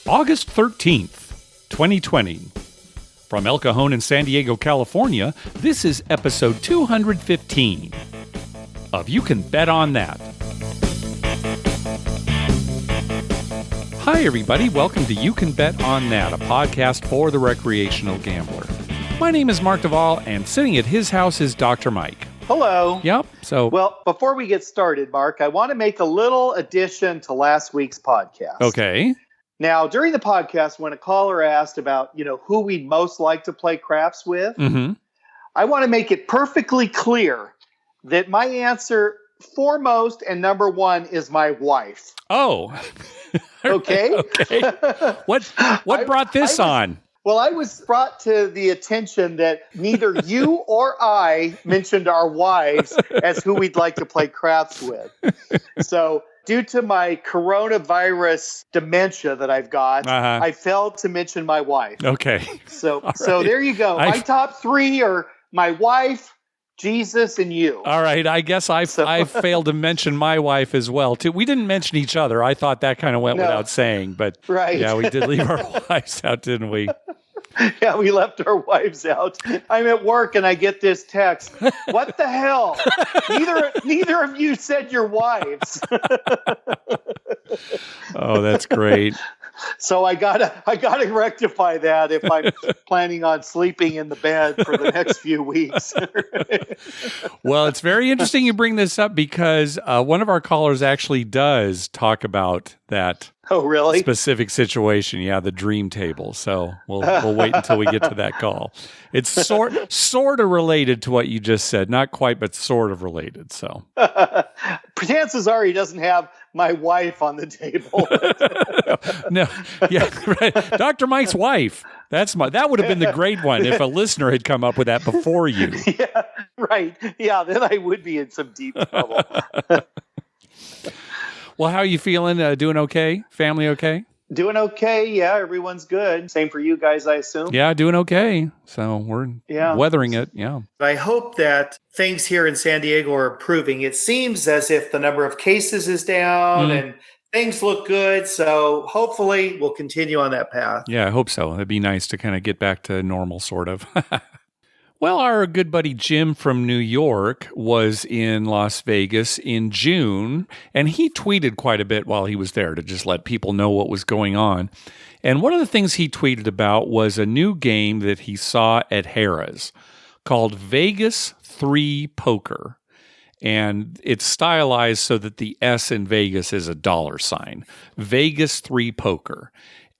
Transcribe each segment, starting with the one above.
August 13th, 2020. From El Cajon in San Diego, California, this is episode 215 of You Can Bet on That. Hi, everybody. Welcome to You Can Bet on That, a podcast for the recreational gambler. My name is Mark Duvall, and sitting at his house is Dr. Mike. Hello. Yep. Well, before we get started, Mark, I want to make a little addition to last week's podcast. Okay. Now, during the podcast, when a caller asked about, who we'd most like to play craps with, I want to make it perfectly clear that my answer foremost and number one is my wife. Oh. Okay. Okay. What brought this on? Well, I was brought to the attention that neither you or I mentioned our wives as who we'd like to play craps with. So due to my coronavirus dementia that I've got, I failed to mention my wife. Okay. So there you go. My top three are my wife, Jesus, and you. All right. I guess I failed to mention my wife as well, too. We didn't mention each other. I thought that kind of went without saying. But right. Yeah, we did leave our wives out, didn't we? Yeah, we left our wives out. I'm at work and I get this text. What the hell? Neither of you said your wives. Oh, that's great. So I gotta rectify that if I'm planning on sleeping in the bed for the next few weeks. Well, it's very interesting you bring this up because one of our callers actually does talk about that. Oh, really? Specific situation. Yeah, the dream table. So we'll wait until we get to that call. It's sort of related to what you just said. Not quite, but sort of related. So chances are he doesn't have my wife on the table. No. Yeah, right. Dr. Mike's wife. That would have been the great one if a listener had come up with that before you. Yeah, right. Yeah, then I would be in some deep trouble. Well, how are you feeling? Doing okay? Family okay? Doing okay. Yeah, everyone's good. Same for you guys, I assume. Yeah, doing okay. So we're weathering it. Yeah. I hope that things here in San Diego are improving. It seems as if the number of cases is down and things look good. So hopefully we'll continue on that path. Yeah, I hope so. It'd be nice to kind of get back to normal, sort of. Well, our good buddy Jim from New York was in Las Vegas in June, and he tweeted quite a bit while he was there to just let people know what was going on. And one of the things he tweeted about was a new game that he saw at Harrah's called Vegas 3 Poker. And it's stylized so that the S in Vegas is a $sign. Vegas 3 Poker.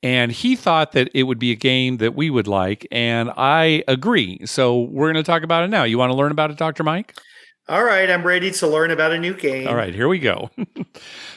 And he thought that it would be a game that we would like, and I agree. So we're going to talk about it now. You want to learn about it, Dr. Mike? All right, I'm ready to learn about a new game. All right, here we go.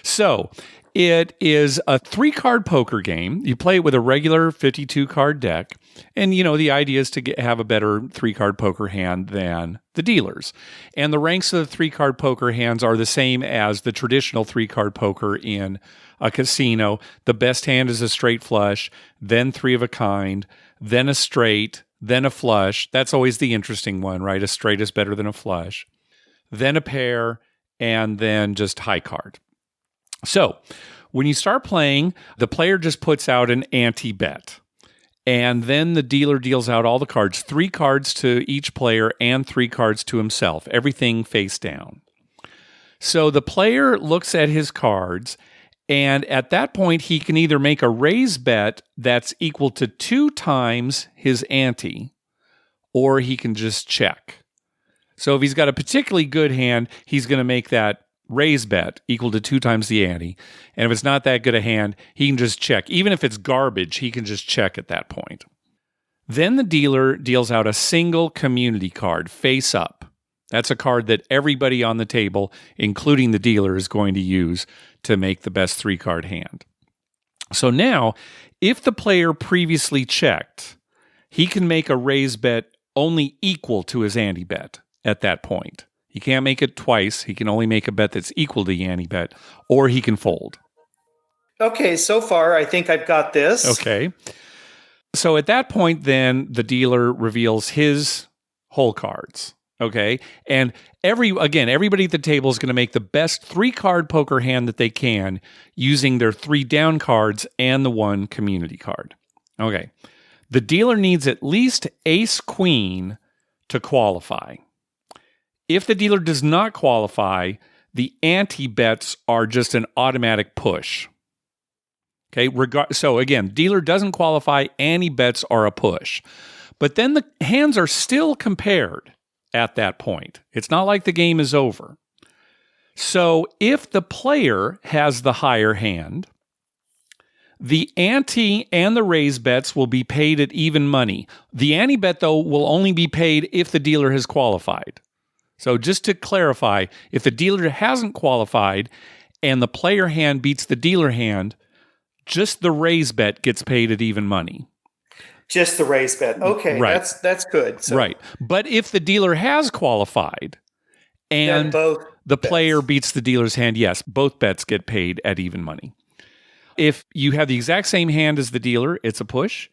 So it is a 3-card poker game. You play it with a regular 52-card deck, and the idea is to have a better 3-card poker hand than the dealers. And the ranks of the 3-card poker hands are the same as the traditional 3-card poker in a casino. The best hand is a straight flush, then 3 of a kind, then a straight, then a flush. That's always the interesting one, right? A straight is better than a flush. Then a pair, and then just high card. So when you start playing, the player just puts out an ante bet. And then the dealer deals out all the cards, 3 cards to each player and 3 cards to himself, everything face down. So the player looks at his cards, and at that point, he can either make a raise bet that's equal to 2 times his ante, or he can just check. So if he's got a particularly good hand, he's going to make that raise bet equal to 2 times the ante. And if it's not that good a hand, he can just check. Even if it's garbage, he can just check at that point. Then the dealer deals out a single community card, face up. That's a card that everybody on the table, including the dealer, is going to use to make the best 3-card hand. So now, if the player previously checked, he can make a raise bet only equal to his ante bet at that point. He can't make it twice. He can only make a bet that's equal to the ante bet, or he can fold. Okay, so far I think I've got this. Okay. So at that point, then, the dealer reveals his hole cards. Okay. And everybody at the table is going to make the best 3-card poker hand that they can using their 3 down cards and the 1 community card. Okay. The dealer needs at least ace queen to qualify. If the dealer does not qualify, the ante bets are just an automatic push. Okay. So again, dealer doesn't qualify, ante bets are a push. But then the hands are still compared at that point. It's not like the game is over. So if the player has the higher hand, the ante and the raise bets will be paid at even money. The ante bet, though, will only be paid if the dealer has qualified. So just to clarify, if the dealer hasn't qualified and the player hand beats the dealer hand, just the raise bet gets paid at even money. Just the raise bet. Okay, right. That's good. So. Right. But if the dealer has qualified and the player beats the dealer's hand, yes, both bets get paid at even money. If you have the exact same hand as the dealer, it's a push.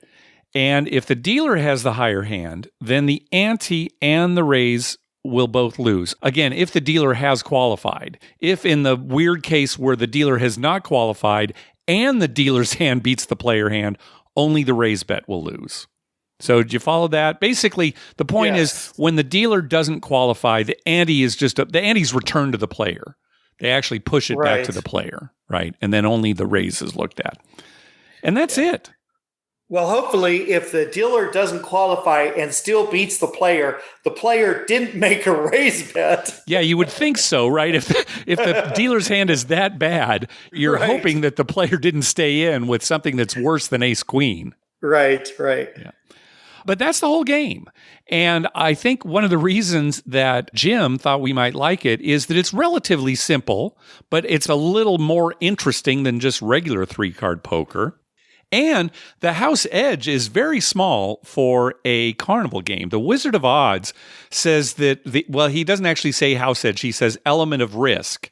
And if the dealer has the higher hand, then the ante and the raise will both lose. Again, if the dealer has qualified. If in the weird case where the dealer has not qualified and the dealer's hand beats the player hand, only the raise bet will lose. So did you follow that? Basically, the point is when the dealer doesn't qualify, the ante is the ante's returned to the player. They actually push it back to the player, right? And then only the raise is looked at. And that's it. Well, hopefully, if the dealer doesn't qualify and still beats the player didn't make a raise bet. Yeah, you would think so, right? If the dealer's hand is that bad, you're hoping that the player didn't stay in with something that's worse than ace queen. Right. Yeah. But that's the whole game. And I think one of the reasons that Jim thought we might like it is that it's relatively simple, but it's a little more interesting than just regular 3-card poker. And the house edge is very small for a carnival game. The Wizard of Odds says that, he doesn't actually say house edge. He says element of risk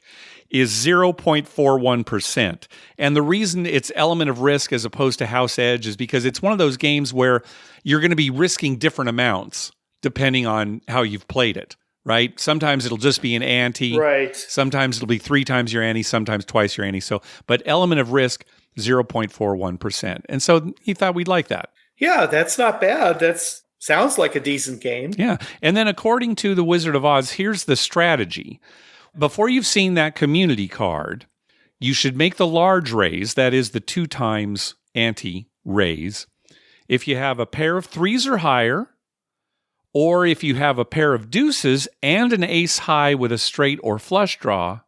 is 0.41%. And the reason it's element of risk as opposed to house edge is because it's one of those games where you're going to be risking different amounts depending on how you've played it, right? Sometimes it'll just be an ante. Right. Sometimes it'll be 3 times your ante, sometimes twice your ante. But element of risk, 0.41%. And so he thought we'd like that. Yeah, that's not bad. That sounds like a decent game. Yeah. And then according to the Wizard of Oz, here's the strategy. Before you've seen that community card, you should make the large raise, that is the 2 times ante raise. If you have a pair of 3s or higher, or if you have a pair of deuces and an ace high with a straight or flush draw,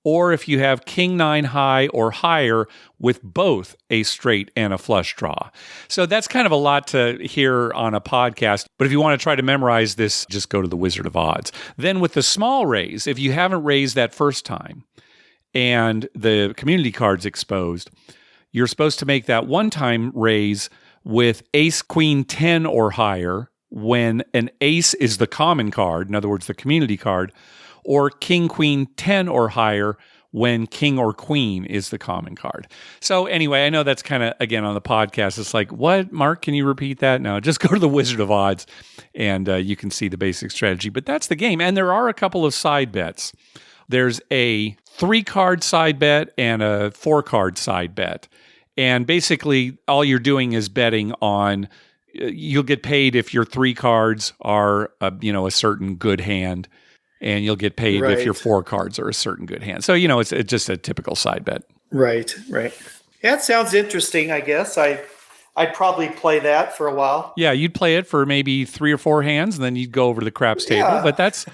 or if you have king 9 high or higher with both a straight and a flush draw. So that's kind of a lot to hear on a podcast. But if you want to try to memorize this, just go to the Wizard of Odds. Then with the small raise, if you haven't raised that first time and the community card's exposed, you're supposed to make that one-time raise with ace, queen 10 or higher when an ace is the common card, in other words, the community card, or king, queen 10 or higher when king or queen is the common card. So anyway, I know that's kind of, again, on the podcast, it's like, what, Mark, can you repeat that? No, just go to the Wizard of Odds and you can see the basic strategy. But that's the game. And there are a couple of side bets. There's a 3-card side bet and a 4-card side bet. And basically, all you're doing is betting on, you'll get paid if your 3 cards are, a certain good hand. And you'll get paid if your 4 cards are a certain good hand. So, it's just a typical side bet. Right. That sounds interesting, I guess. I'd probably play that for a while. Yeah, you'd play it for maybe 3 or 4 hands, and then you'd go over to the craps table. But that's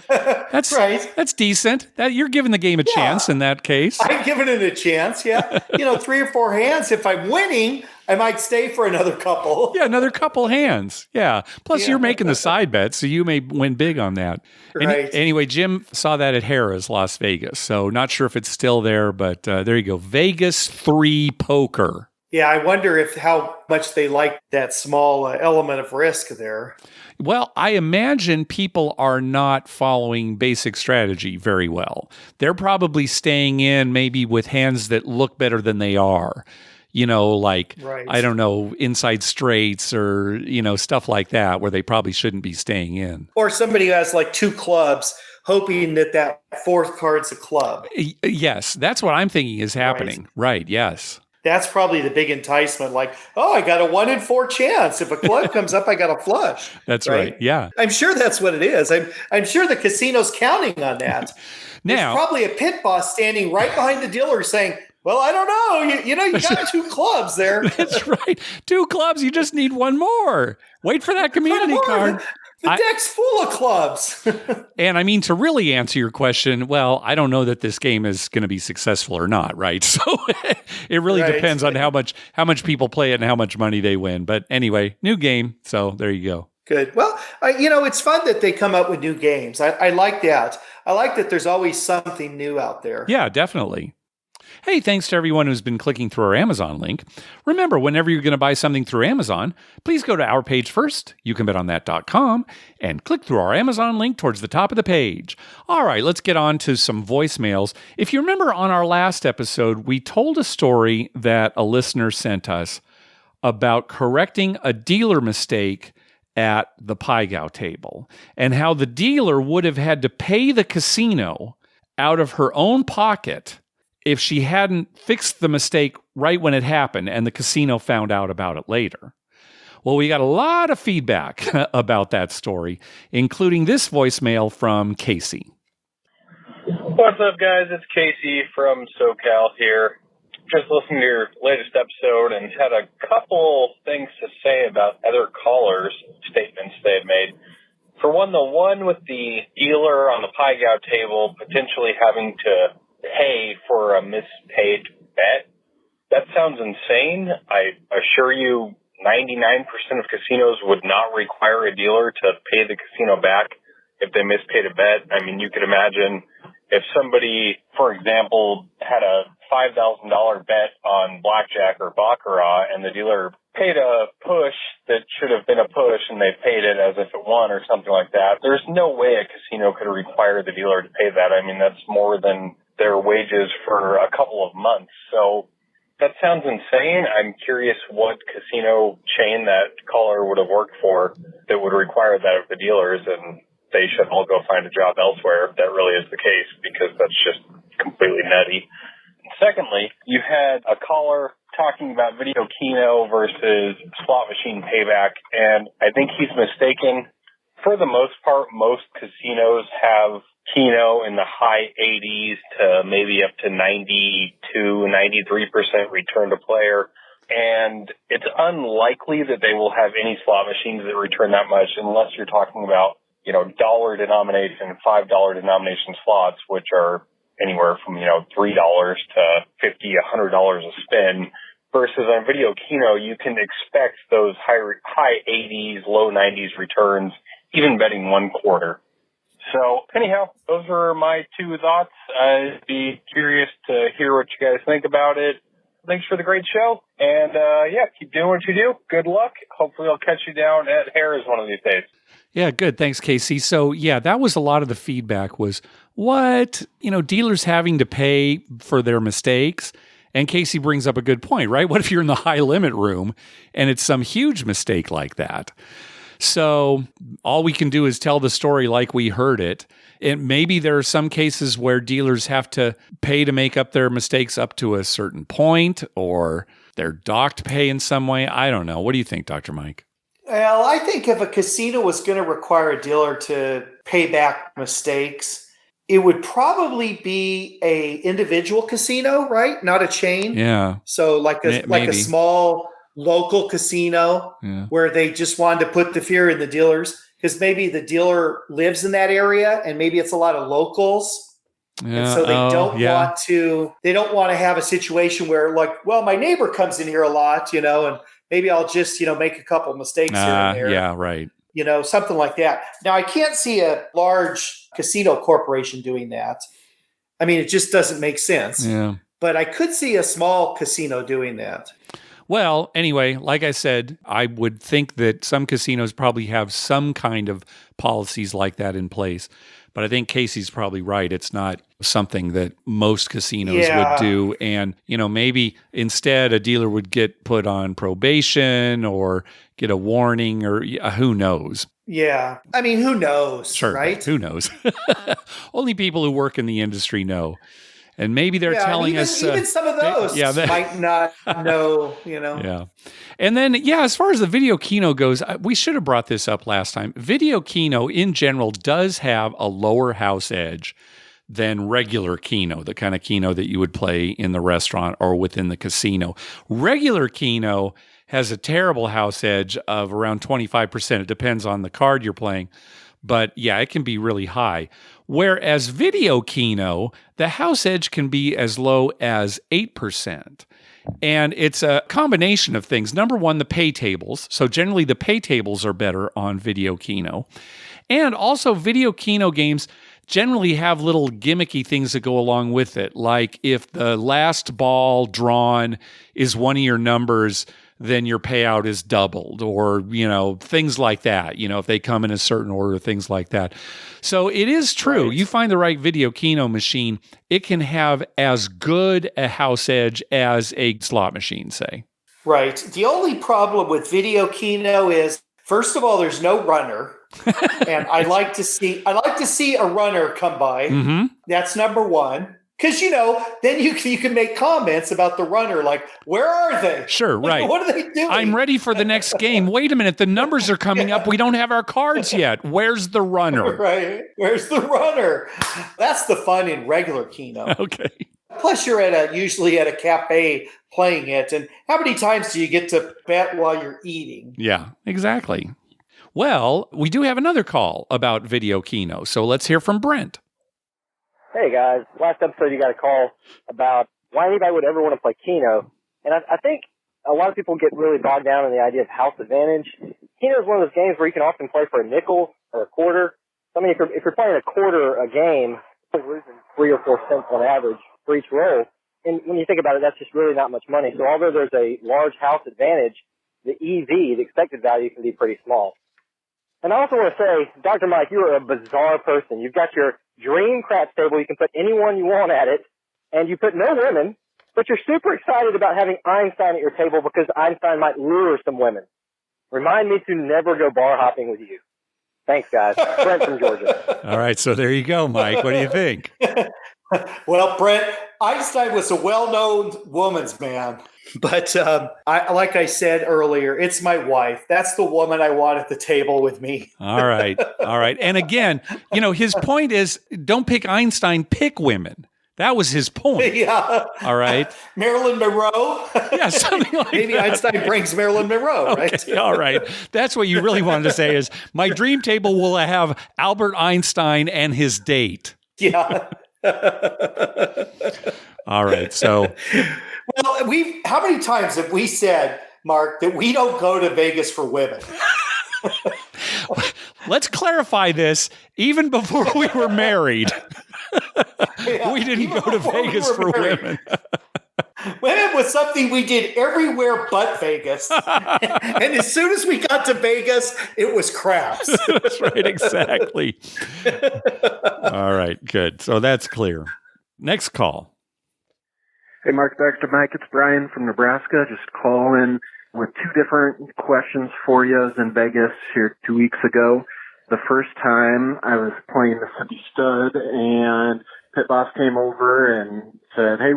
right. That's decent. You're giving the game a chance in that case. I'm giving it a chance, yeah. 3 or 4 hands. If I'm winning, I might stay for another couple. Yeah, another couple hands. Yeah. Plus, you're making the side bet, so you may win big on that. Right. Anyway, Jim saw that at Harrah's, Las Vegas. So not sure if it's still there, but there you go. Vegas 3 Poker. Yeah, I wonder how much they like that small element of risk there. Well, I imagine people are not following basic strategy very well. They're probably staying in maybe with hands that look better than they are. like, Right. I don't know, inside straights or, stuff like that where they probably shouldn't be staying in. Or somebody who has like 2 clubs hoping that fourth card's a club. Yes, that's what I'm thinking is happening. Right, yes. That's probably the big enticement. Like, oh, I got a 1 in 4 chance. If a club comes up, I got a flush. That's right. Yeah. I'm sure that's what it is. I'm sure the casino's counting on that. Now, there's probably a pit boss standing right behind the dealer saying, well, I don't know. You got 2 clubs there. That's right. 2 clubs. You just need 1 more. Wait for that community card. The deck's full of clubs. And I mean, to really answer your question, well, I don't know that this game is going to be successful or not, right? So it really depends on how much people play it and how much money they win. But anyway, new game. So there you go. Good. Well, it's fun that they come up with new games. I like that. I like that there's always something new out there. Yeah, definitely. Hey, thanks to everyone who's been clicking through our Amazon link. Remember, whenever you're going to buy something through Amazon, please go to our page first, youcanbetonthat.com, and click through our Amazon link towards the top of the page. All right, let's get on to some voicemails. If you remember on our last episode, we told a story that a listener sent us about correcting a dealer mistake at the Pai Gow table and how the dealer would have had to pay the casino out of her own pocket if she hadn't fixed the mistake right when it happened and the casino found out about it later. Well, we got a lot of feedback about that story, including this voicemail from Casey. What's up, guys? It's Casey from SoCal here. Just listened to your latest episode and had a couple things to say about other callers' statements they had made. For one, the one with the dealer on the Pai Gow table potentially having to pay for a mispaid bet. That sounds insane. I assure you 99% of casinos would not require a dealer to pay the casino back if they mispaid a bet. I mean, you could imagine if somebody, for example, had a $5,000 bet on blackjack or baccarat and the dealer paid a push that should have been a push and they paid it as if it won or something like that. There's no way a casino could require the dealer to pay that. I mean, that's more than their wages for a couple of months. So that sounds insane. I'm curious what casino chain that caller would have worked for that would require that of the dealers, and they should all go find a job elsewhere if that really is the case, because that's just completely nutty. Secondly, you had a caller talking about video keno versus slot machine payback, and I think he's mistaken. For the most part, most casinos have keno in the high 80s to maybe up to 92, 93% return to player. And it's unlikely that they will have any slot machines that return that much unless you're talking about, dollar denomination, $5 denomination slots, which are anywhere from, $3 to $50, $100 a spin. Versus on video keno, you can expect those high 80s, low 90s returns, even betting one quarter. So anyhow, those are my 2 thoughts. I'd be curious to hear what you guys think about it. Thanks for the great show. And keep doing what you do. Good luck. Hopefully I'll catch you down at Harrah's one of these days. Yeah, good. Thanks, Casey. So that was a lot of the feedback was what, dealers having to pay for their mistakes. And Casey brings up a good point, right? What if you're in the high limit room and it's some huge mistake like that? So all we can do is tell the story like we heard it. And maybe there are some cases where dealers have to pay to make up their mistakes up to a certain point, or they're docked pay in some way. I don't know. What do you think, Dr. Mike? Well, I think if a casino was going to require a dealer to pay back mistakes, it would probably be a individual casino, right? Not a chain. Yeah. So like a small local casino where they just wanted to put the fear in the dealers, because maybe the dealer lives in that area and maybe it's a lot of locals. And so they don't want to have a situation where my neighbor comes in here a lot, and maybe I'll just, make a couple mistakes here and there. Yeah, right. Something like that. Now, I can't see a large casino corporation doing that. I mean, it just doesn't make sense. Yeah. But I could see a small casino doing that. Well, anyway, like I said, I would think that some casinos probably have some kind of policies like that in place. But I think Casey's probably right. It's not something that most casinos would do. And, maybe instead a dealer would get put on probation or get a warning or who knows. Yeah. I mean, who knows, Sure, right? Who knows? Only people who work in the industry know. And maybe they're telling us... Even some of those might not know, Yeah. And then, as far as the video keno goes, we should have brought this up last time. Video keno, in general, does have a lower house edge than regular keno, the kind of keno that you would play in the restaurant or within the casino. Regular keno has a terrible house edge of around 25%. It depends on the card you're playing. But it can be really high. Whereas video keno, the house edge can be as low as 8%. And it's a combination of things. Number one, the pay tables. So generally the pay tables are better on video keno. And also video keno games generally have little gimmicky things that go along with it. Like if the last ball drawn is one of your numbers, then your payout is doubled, or, things like that. If they come in a certain order, things like that. So it is true. Right. You find the right video keno machine, it can have as good a house edge as a slot machine, say. Right. The only problem with video keno is, first of all, there's no runner. And I like to see a runner come by. Mm-hmm. That's number one. Because, then you can make comments about the runner, like, where are they? Sure, right. What are they doing? I'm ready for the next game. Wait a minute, the numbers are coming up. We don't have our cards yet. Where's the runner? Right. Where's the runner? That's the fun in regular keno. Okay. Plus, you're usually at a cafe playing it. And how many times do you get to bet while you're eating? Yeah, exactly. Well, we do have another call about video keno. So let's hear from Brent. Hey guys, last episode you got a call about why anybody would ever want to play keno. And I think a lot of people get really bogged down in the idea of house advantage. Keno is one of those games where you can often play for a nickel or a quarter. I mean, if you're playing a quarter a game, you're losing 3 or 4 cents on average for each roll. And when you think about it, that's just really not much money. So although there's a large house advantage, the EV, the expected value, can be pretty small. And I also want to say, Dr. Mike, you are a bizarre person. You've got your dream craps table. You can put anyone you want at it, and you put no women, but you're super excited about having Einstein at your table because Einstein might lure some women. Remind me to never go bar hopping with you. Thanks, guys. Brent from Georgia. All right, so there you go, Mike. What do you think? Well, Brent, Einstein was a well-known woman's man. But like I said earlier, it's my wife. That's the woman I want at the table with me. All right. And again, his point is don't pick Einstein, pick women. That was his point. Yeah. All right. Marilyn Monroe. Yeah, something like Maybe that. Einstein brings Marilyn Monroe, right? Okay, all right. That's what you really wanted to say is my dream table will have Albert Einstein and his date. Yeah. All right. So, well, how many times have we said, Mark, that we don't go to Vegas for women? Let's clarify this. Even before we were married, we didn't go to Vegas for women. Women was something we did everywhere but Vegas. And as soon as we got to Vegas, it was craps. That's right, exactly. All right, good. So that's clear. Next call. Hey, Mark, Dr. Mike, it's Brian from Nebraska. Just calling with 2 different questions for you. I was in Vegas here 2 weeks ago. The first time I was playing the Mississippi Stud, and pit boss came over and said, hey,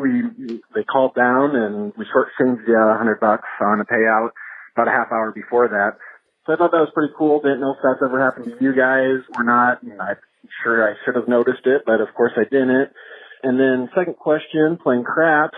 they called down and we shortchanged you $100 on a payout about a half hour before that. So I thought that was pretty cool. Didn't know if that's ever happened to you guys or not. And I'm sure I should have noticed it, but of course I didn't. And then second question, playing craps,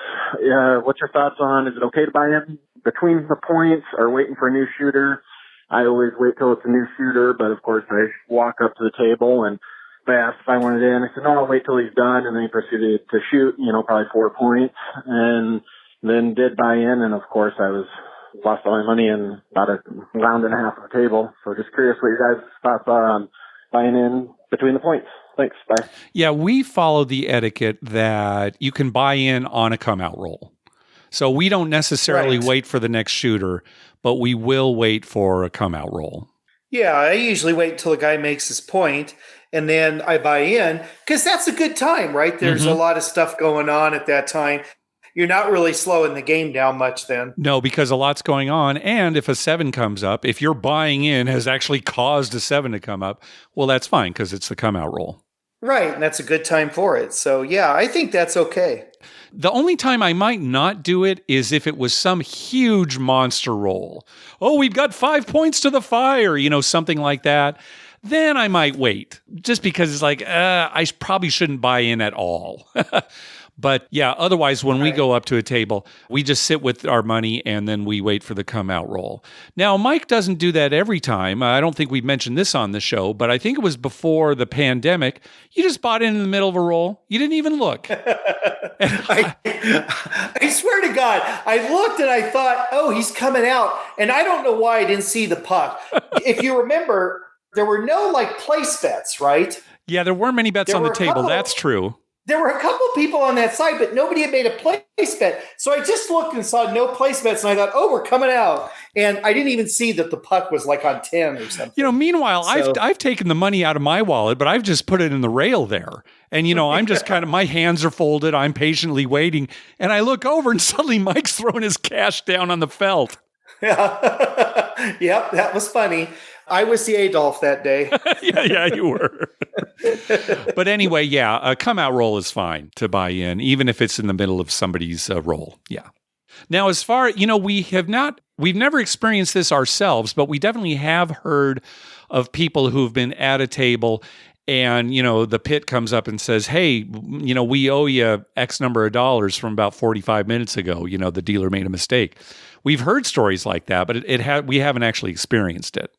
what's your thoughts on, is it okay to buy in between the points or waiting for a new shooter? I always wait till it's a new shooter, but of course I walk up to the table and they asked if I wanted in. I said, no, I'll wait till he's done. And then he proceeded to shoot, probably 4 points, and then did buy in. And of course I lost all my money in about a round and a half of the table. So just curious what your guys' thoughts are on buying in between the points. Thanks. Bye. Yeah, we follow the etiquette that you can buy in on a come out roll. So we don't necessarily wait for the next shooter, but we will wait for a come out roll. Yeah, I usually wait until the guy makes his point. and then I buy in because that's a good time, right? There's a lot of stuff going on at that time. You're not really slowing the game down much then. No, because a lot's going on. And if a 7 comes up, if your buying in has actually caused a 7 to come up, well, that's fine because it's the come out roll. Right. And that's a good time for it. So, yeah, I think that's okay. The only time I might not do it is if it was some huge monster roll. Oh, we've got 5 points to the fire, something like that. Then I might wait just because it's like, I probably shouldn't buy in at all. But yeah, otherwise, when we go up to a table, we just sit with our money and then we wait for the come out roll. Now, Mike doesn't do that every time. I don't think we've mentioned this on the show, but I think it was before the pandemic. You just bought in the middle of a roll. You didn't even look. I swear to God, I looked and I thought, oh, he's coming out. And I don't know why I didn't see the puck. If you remember, there were no place bets, right? Yeah, there weren't many bets on the table. That's true. There were a couple people on that side, but nobody had made a place bet. So I just looked and saw no place bets, and I thought, oh, we're coming out. And I didn't even see that the puck was on 10 or something. Meanwhile, I've taken the money out of my wallet, but I've just put it in the rail there. And, I'm just kind of, my hands are folded. I'm patiently waiting. And I look over, and suddenly Mike's throwing his cash down on the felt. Yeah. Yep, that was funny. I was the Adolf that day. yeah, you were. But anyway, yeah, a come out roll is fine to buy in, even if it's in the middle of somebody's roll. Yeah. Now, as far, we've never experienced this ourselves, but we definitely have heard of people who've been at a table and, the pit comes up and says, hey, we owe you X number of dollars from about 45 minutes ago. The dealer made a mistake. We've heard stories like that, but we haven't actually experienced it.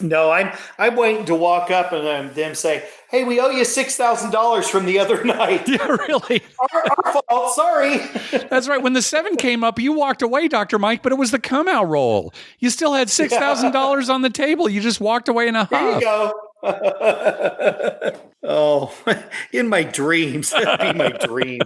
No, I'm waiting to walk up and them say, hey, we owe you $6,000 from the other night. Yeah, really? Our fault, sorry. That's right. When the 7 came up, you walked away, Dr. Mike, but it was the come out roll. You still had $6,000 on the table. You just walked away in a huff. There you go. Oh, in my dreams. That'd be my dream.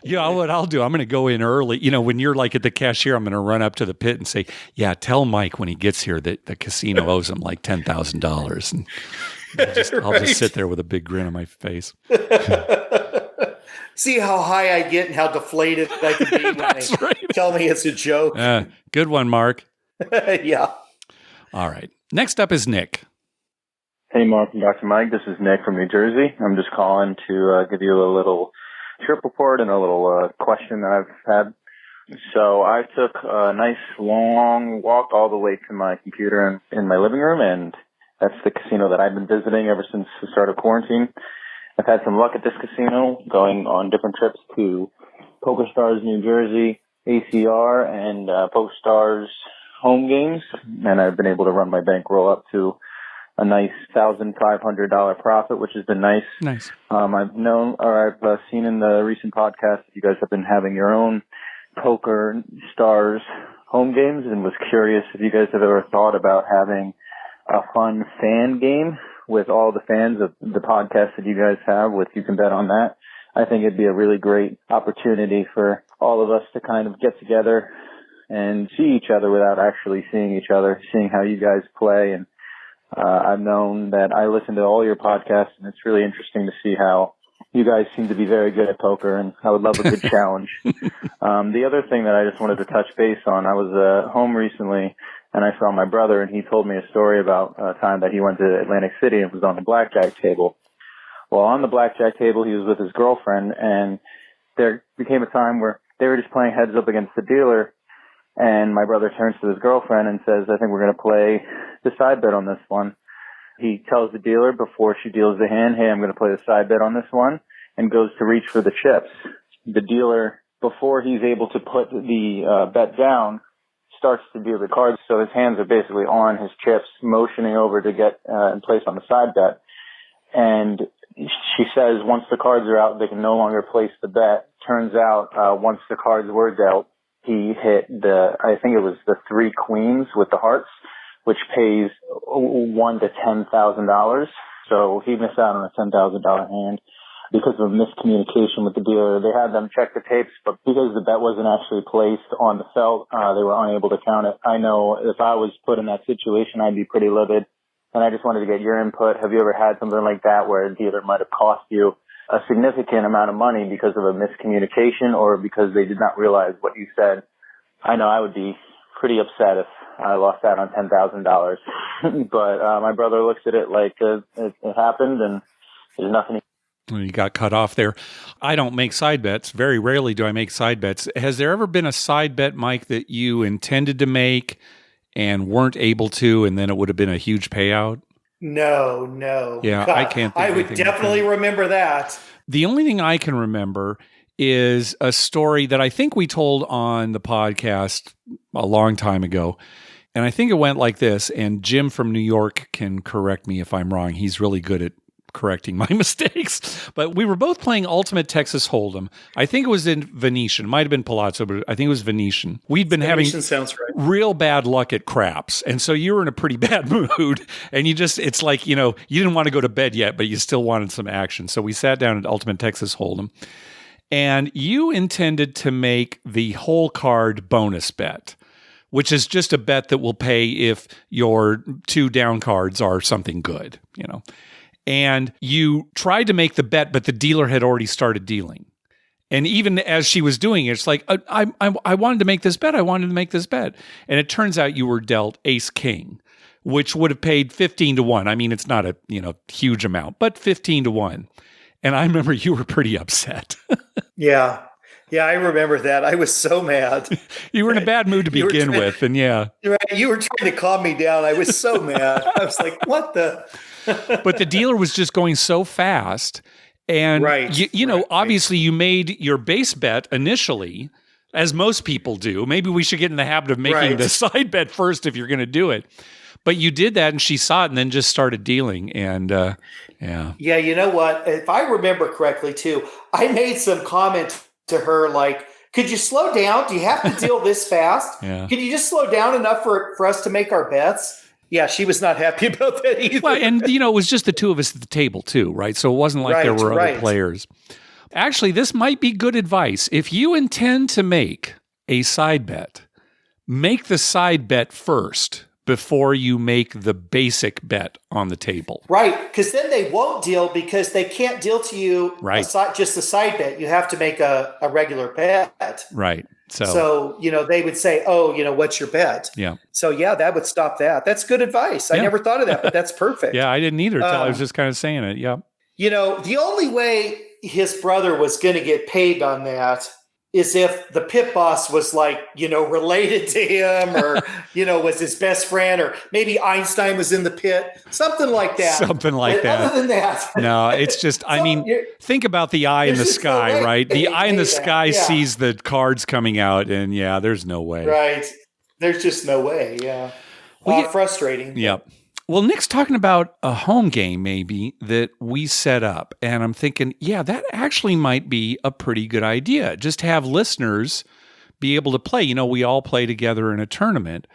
What I'll do, I'm going to go in early. When you're at the cashier, I'm going to run up to the pit and say, yeah, tell Mike when he gets here that the casino owes him $10,000. And I'll just sit there with a big grin on my face. See how high I get and how deflated I can be when they tell me it's a joke. Good one, Mark. Yeah. All right. Next up is Nick. Hey, Mark and Dr. Mike. This is Nick from New Jersey. I'm just calling to give you a little trip report and a little question that I've had. So I took a nice long walk all the way to my computer in my living room, and that's the casino that I've been visiting ever since the start of quarantine. I've had some luck at this casino, going on different trips to PokerStars New Jersey, ACR, and PokerStars home games, and I've been able to run my bankroll up to a nice $1,500 profit, which has been nice. Nice. I've seen in the recent podcast that you guys have been having your own Poker Stars home games, and was curious if you guys have ever thought about having a fun fan game with all the fans of the podcast that you guys have with You Can Bet on That. I think it'd be a really great opportunity for all of us to kind of get together and see each other without actually seeing each other, seeing how you guys play. And I've known that I listen to all your podcasts, and it's really interesting to see how you guys seem to be very good at poker, and I would love a good challenge. The other thing that I just wanted to touch base on, I was home recently, and I saw my brother, and he told me a story about a time that he went to Atlantic City and was on the blackjack table. Well, on the blackjack table, he was with his girlfriend, and there became a time where they were just playing heads up against the dealer, and my brother turns to his girlfriend and says, I think we're going to play the side bet on this one. He tells the dealer before she deals the hand, hey, I'm going to play the side bet on this one, and goes to reach for the chips. The dealer, before he's able to put the bet down, starts to deal the cards, so his hands are basically on his chips, motioning over to get in place on the side bet. And she says once the cards are out, they can no longer place the bet. Turns out once the cards were dealt, he hit I think it was the 3 queens with the hearts, which pays $1,000 to $10,000. So he missed out on a $10,000 hand because of miscommunication with the dealer. They had them check the tapes, but because the bet wasn't actually placed on the felt, they were unable to count it. I know if I was put in that situation, I'd be pretty livid. And I just wanted to get your input. Have you ever had something like that where a dealer might have cost you a significant amount of money because of a miscommunication or because they did not realize what you said? I know I would be pretty upset if I lost out on $10,000. But my brother looks at it like it happened and there's nothing. You got cut off there. I don't make side bets. Very rarely do I make side bets. Has there ever been a side bet, Mike, that you intended to make and weren't able to, and then it would have been a huge payout? No. Yeah, God, I can't think I of would anything definitely like that. remember that. The only thing I can remember is a story that I think we told on the podcast a long time ago. And I think it went like this, and Jim from New York can correct me if I'm wrong. He's really good at correcting my mistakes. But we were both playing Ultimate Texas Hold'em. I think it was in Venetian. It might have been Palazzo, but I think it was Venetian. We'd been having sounds right. real bad luck at craps. And so you were in a pretty bad mood. And it's like, you didn't want to go to bed yet, but you still wanted some action. So we sat down at Ultimate Texas Hold'em. And you intended to make the whole card bonus bet, which is just a bet that will pay if your 2 down cards are something good, And you tried to make the bet, but the dealer had already started dealing. And even as she was doing it, it's like, I wanted to make this bet. I wanted to make this bet. And it turns out you were dealt ace king, which would have paid 15-1. I mean, it's not a huge amount, but 15-1. And I remember you were pretty upset. Yeah, I remember that. I was so mad. You were in a bad mood to begin with, and yeah. Right, you were trying to calm me down. I was so mad. I was like, what the? But the dealer was just going so fast. And, obviously you made your base bet initially, as most people do. Maybe we should get in the habit of making the side bet first if you're going to do it. But you did that, and she saw it and then just started dealing. And, yeah. Yeah, you know what? If I remember correctly, too, I made some comment to her like, could you slow down? Do you have to deal this fast? Yeah. Can you just slow down enough for us to make our bets? Yeah, she was not happy about that either. Well, and, it was just the two of us at the table, too, right? So it wasn't like there were other players. Actually, this might be good advice. If you intend to make a side bet, make the side bet first before you make the basic bet on the table. Right, because then they won't deal because they can't deal to you just a side bet. You have to make a regular bet. Right. So, they would say, what's your bet? Yeah. So, that would stop that. That's good advice. I never thought of that, but that's perfect. Yeah, I didn't either until I was just kind of saying it. Yeah. The only way his brother was going to get paid on that is if the pit boss was related to him or, was his best friend, or maybe Einstein was in the pit, something like that. Something like that. Other than that. No, it's just, think about the eye in the sky, right? The eye in the sky sees the cards coming out, and there's no way. Right. There's just no way. Yeah. Frustrating. Yep. Well, Nick's talking about a home game maybe that we set up. And I'm thinking, that actually might be a pretty good idea. Just have listeners be able to play. We all play together in a tournament.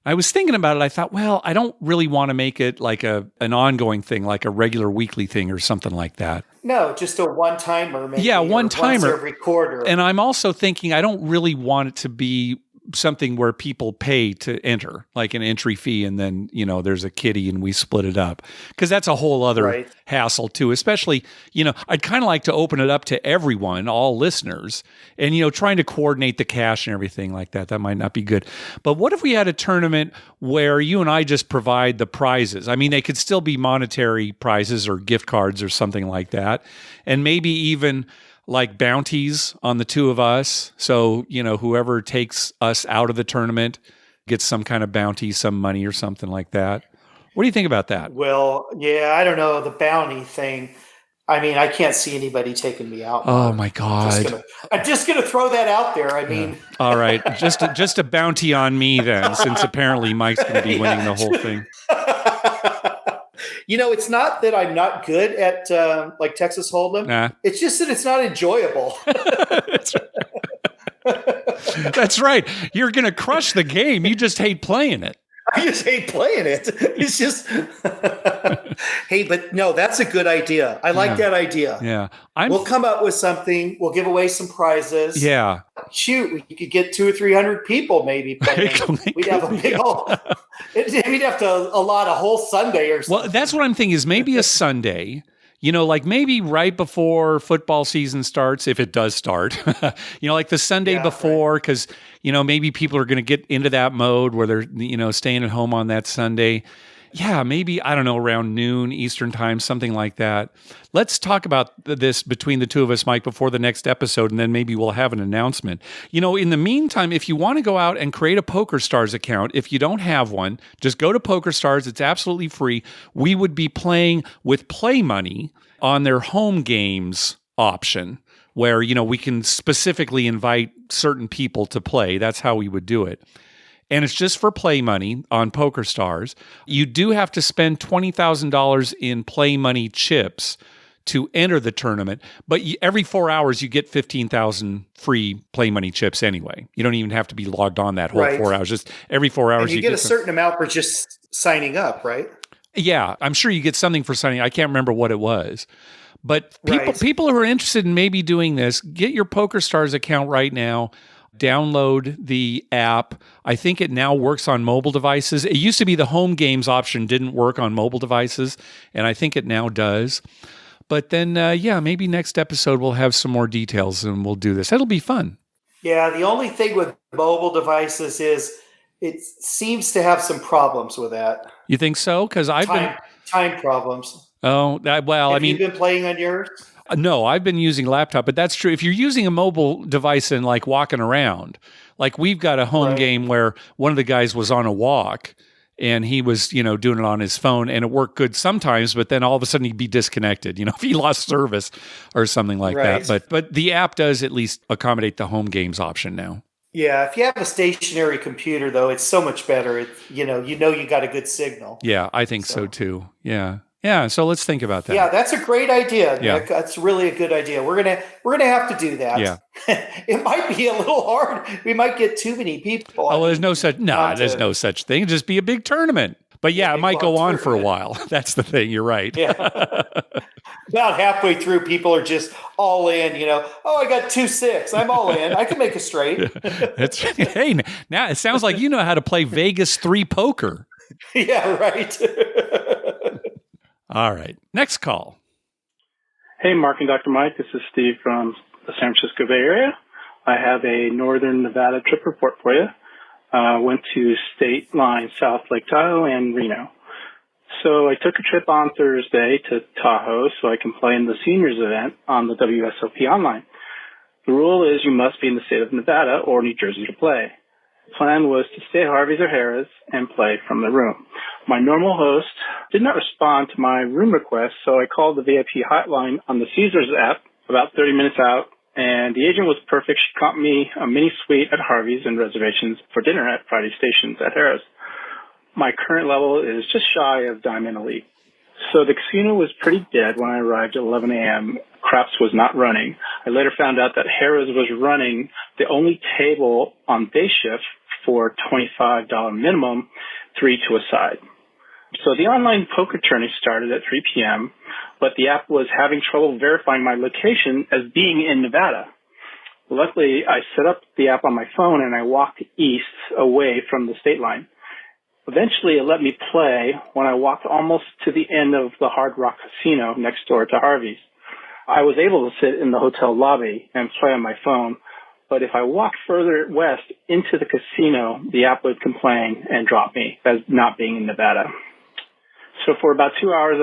I was thinking about it. I thought, well, I don't really want to make it like an ongoing thing, like a regular weekly thing or something like that. No, just a one-timer. Maybe, one-timer. Once every quarter. And I'm also thinking I don't really want it to be something where people pay to enter, like an entry fee, and then there's a kitty and we split it up, because that's a whole other hassle too. Especially I'd kind of like to open it up to everyone, all listeners, and trying to coordinate the cash and everything like that. That might not be good. But what if we had a tournament where you and I just provide the prizes? I mean, they could still be monetary prizes or gift cards or something like that, and maybe even like bounties on the two of us. So, whoever takes us out of the tournament gets some kind of bounty, some money or something like that. What do you think about that? Well, I don't know. The bounty thing. I mean, I can't see anybody taking me out. Oh my God. I'm just going to throw that out there. I mean, all right. Just a bounty on me then, since apparently Mike's going to be winning the whole thing. It's not that I'm not good at Texas Hold'em. Nah. It's just that it's not enjoyable. That's right. You're going to crush the game. You just hate playing it. I just hate playing it. It's just, hey, but no, that's a good idea. I like that idea. Yeah. We'll come up with something. We'll give away some prizes. Yeah. Shoot, we could get 200 or 300 people maybe playing. We'd have a big old, we'd have to allot a whole Sunday or something. Well, that's what I'm thinking is maybe a Sunday. Like maybe right before football season starts, if it does start, like the Sunday before, because, maybe people are going to get into that mode where they're, staying at home on that Sunday. Yeah, maybe, I don't know, around noon Eastern time, something like that. Let's talk about this between the two of us, Mike, before the next episode, and then maybe we'll have an announcement. In the meantime, if you want to go out and create a PokerStars account, if you don't have one, just go to PokerStars. It's absolutely free. We would be playing with play money on their home games option, where, we can specifically invite certain people to play. That's how we would do it. And it's just for play money on PokerStars. You do have to spend $20,000 in play money chips to enter the tournament, but every 4 hours you get 15,000 free play money chips anyway. You don't even have to be logged on that whole 4 hours. Just every 4 hours and you get a certain amount for just signing up, right? Yeah, I'm sure you get something for signing. I can't remember what it was. But people who are interested in maybe doing this, get your PokerStars account right now. Download the app. I think it now works on mobile devices. It used to be the home games option didn't work on mobile devices, and I think it now does. But then, maybe next episode we'll have some more details and we'll do this. It'll be fun. Yeah, the only thing with mobile devices is it seems to have some problems with that. You think so? Because I've been time problems. Oh, have you been playing on yours? No, I've been using laptop, but that's true. If you're using a mobile device and like walking around, like we've got a home game where one of the guys was on a walk and he was, doing it on his phone and it worked good sometimes, but then all of a sudden he'd be disconnected, if he lost service or something like that. But the app does at least accommodate the home games option now. Yeah, if you have a stationary computer though, it's so much better. You got a good signal. Yeah, I think so too. Yeah. Yeah, so let's think about that. Yeah, that's a great idea, yeah. Nick. That's really a good idea. We're gonna have to do that. Yeah. It might be a little hard. We might get too many people. Oh, there's no such thing. It'd just be a big tournament. But yeah, it might go on for a while. That's the thing. You're right. Yeah. About halfway through, people are just all in. Oh, I got 2-6. I'm all in. I can make a straight. Hey, now it sounds like you know how to play Vegas 3 poker. Yeah, right. All right. Next call. Hey, Mark and Dr. Mike. This is Steve from the San Francisco Bay Area. I have a northern Nevada trip report for you. Went to State Line, South Lake Tahoe, and Reno. So I took a trip on Thursday to Tahoe so I can play in the seniors event on the WSOP online. The rule is you must be in the state of Nevada or New Jersey to play. The plan was to stay at Harvey's or Harrah's and play from the room. My normal host did not respond to my room request, so I called the VIP hotline on the Caesars app about 30 minutes out, and the agent was perfect. She got me a mini suite at Harvey's and reservations for dinner at Friday Stations at Harrah's. My current level is just shy of Diamond Elite. So the casino was pretty dead when I arrived at 11 a.m. Craps was not running. I later found out that Harrah's was running the only table on day shift for $25 minimum, 3 to a side. So the online poker tourney started at 3 p.m., but the app was having trouble verifying my location as being in Nevada. Luckily, I set up the app on my phone and I walked east away from the state line. Eventually, it let me play when I walked almost to the end of the Hard Rock Casino next door to Harvey's. I was able to sit in the hotel lobby and play on my phone, but if I walked further west into the casino, the app would complain and drop me as not being in Nevada. So for about 2 hours,